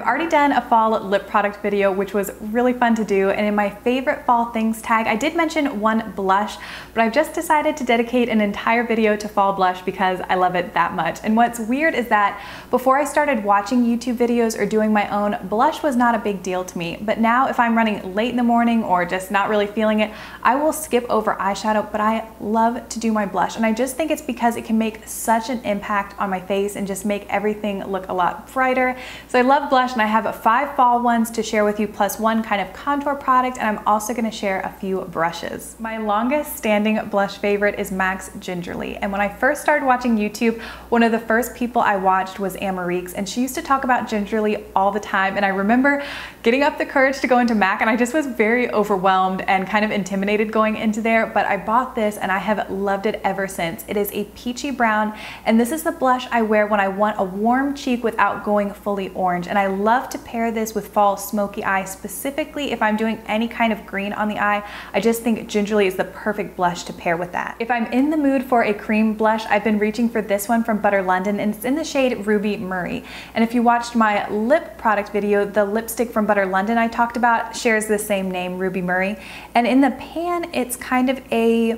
already done a fall lip product video, which was really fun to do, and in my favorite fall things tag, I did mention one blush, but I've just decided to dedicate an entire video to fall blush because I love it that much. And what's weird is that before I started watching YouTube videos or doing my own, blush was not a big deal to me. But now if I'm running late in the morning or just not really feeling it, I will skip over eyeshadow, but I love to do my blush. And I just think it's because it can make such an impact on my face and just make everything look a lot brighter. So I love blush, and I have 5 fall ones to share with you, plus one kind of contour product, and I'm also going to share a few brushes. My longest standing blush favorite is MAC's Gingerly, and when I first started watching YouTube, one of the first people I watched was Amarique's, and she used to talk about Gingerly all the time, and I remember getting up the courage to go into MAC, and I just was very overwhelmed and kind of intimidated going into there, but I bought this and I have loved it ever since. It is a peachy brown, and this is the blush I wear when I want a warm cheek without going fully orange, and I love to pair this with fall smoky eye, specifically if I'm doing any kind of green on the eye. I just think Gingerly is the perfect blush to pair with that. If I'm in the mood for a cream blush, I've been reaching for this one from Butter London, and it's in the shade Ruby Murray. And if you watched my lip product video, the lipstick from Butter London I talked about shares the same name, Ruby Murray. And in the pan, it's kind of a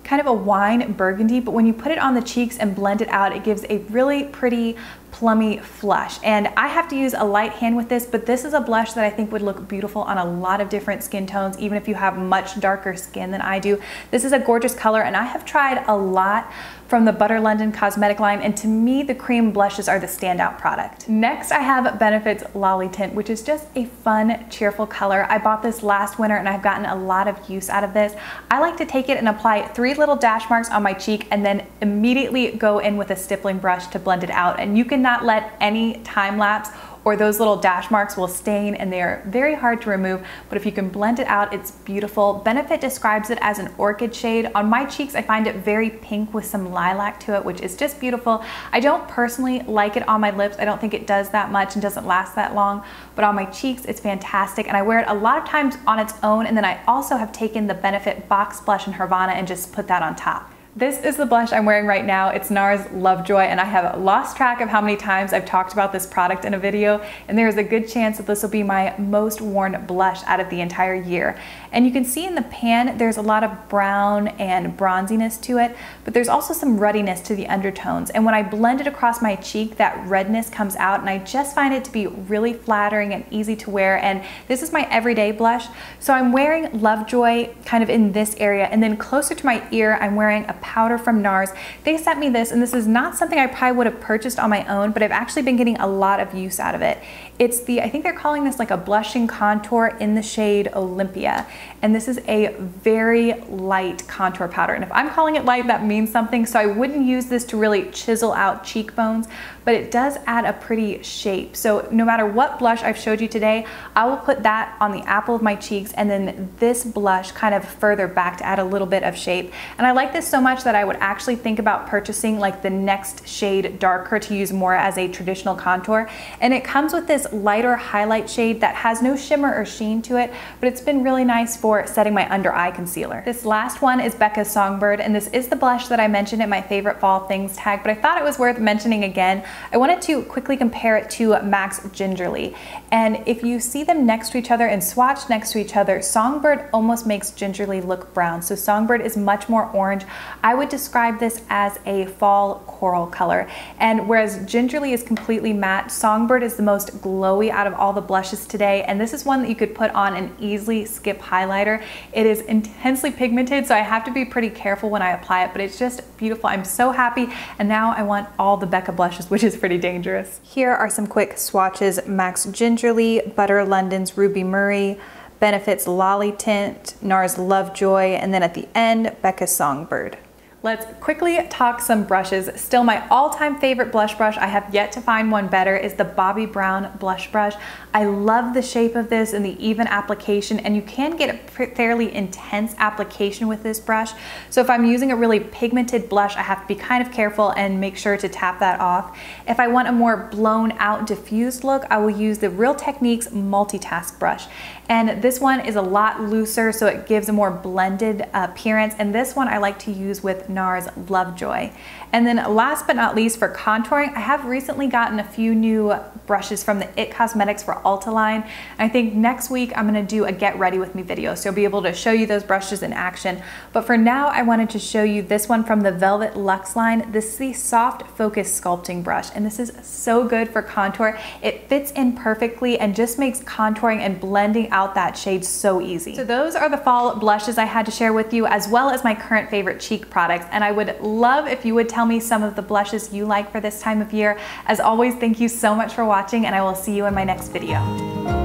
wine burgundy, but when you put it on the cheeks and blend it out, it gives a really pretty plummy flush. And I have to use a light hand with this, but this is a blush that I think would look beautiful on a lot of different skin tones, even if you have much darker skin than I do. This is a gorgeous color, and I have tried a lot from the Butter London cosmetic line, and to me the cream blushes are the standout product. Next I have Benefit's Lollitint, which is just a fun, cheerful color. I bought this last winter and I've gotten a lot of use out of this. I like to take it and apply 3 little dash marks on my cheek and then immediately go in with a stippling brush to blend it out. And you cannot let any time lapse or those little dash marks will stain, and they are very hard to remove, but if you can blend it out, it's beautiful. Benefit describes it as an orchid shade. On my cheeks, I find it very pink with some lilac to it, which is just beautiful. I don't personally like it on my lips. I don't think it does that much and doesn't last that long, but on my cheeks, it's fantastic, and I wear it a lot of times on its own, and then I also have taken the Benefit Box Blush in Havana and just put that on top. This is the blush I'm wearing right now. It's NARS Lovejoy, and I have lost track of how many times I've talked about this product in a video, and there is a good chance that this will be my most worn blush out of the entire year. And you can see in the pan, there's a lot of brown and bronziness to it, but there's also some ruddiness to the undertones. And when I blend it across my cheek, that redness comes out, and I just find it to be really flattering and easy to wear. And this is my everyday blush. So I'm wearing Lovejoy kind of in this area, and then closer to my ear, I'm wearing a powder from NARS. They sent me this, and this is not something I probably would have purchased on my own, but I've actually been getting a lot of use out of it. It's I think they're calling this like a blushing contour in the shade Olympia. And this is a very light contour powder. And if I'm calling it light, that means something. So I wouldn't use this to really chisel out cheekbones, but it does add a pretty shape. So no matter what blush I've showed you today, I will put that on the apple of my cheeks, and then this blush kind of further back to add a little bit of shape. And I like this so much that I would actually think about purchasing like the next shade darker to use more as a traditional contour. And it comes with this lighter highlight shade that has no shimmer or sheen to it, but it's been really nice for setting my under eye concealer. This last one is Becca Songbird, and this is the blush that I mentioned in my favorite fall things tag, but I thought it was worth mentioning again. I wanted to quickly compare it to MAC's Gingerly. And if you see them next to each other and swatch next to each other, Songbird almost makes Gingerly look brown. So Songbird is much more orange. I would describe this as a fall coral color. And whereas Gingerly is completely matte, Songbird is the most glowy out of all the blushes today. And this is one that you could put on and easily skip highlighter. It is intensely pigmented, so I have to be pretty careful when I apply it, but it's just beautiful. I'm so happy. And now I want all the Becca blushes, which is pretty dangerous. Here are some quick swatches: MAC's Gingerly, Butter London's Ruby Murray, Benefit's Lollitint, NARS Lovejoy, and then at the end, Becca Songbird. Let's quickly talk some brushes. Still my all-time favorite blush brush, I have yet to find one better, is the Bobbi Brown blush brush. I love the shape of this and the even application, and you can get a fairly intense application with this brush. So if I'm using a really pigmented blush, I have to be kind of careful and make sure to tap that off. If I want a more blown out diffused look, I will use the Real Techniques Multitask brush. And this one is a lot looser, so it gives a more blended appearance. And this one I like to use with NARS Lovejoy. And then last but not least, for contouring, I have recently gotten a few new brushes from the IT Cosmetics for Ulta line. And I think next week I'm gonna do a get ready with me video, so you'll be able to show you those brushes in action. But for now, I wanted to show you this one from the Velvet Luxe line. This is the Soft Focus Sculpting brush, and this is so good for contour. It fits in perfectly and just makes contouring and blending out that shade so easy. So those are the fall blushes I had to share with you, as well as my current favorite cheek products. And I would love if you would tell me some of the blushes you like for this time of year. As always, thank you so much for watching, and I will see you in my next video.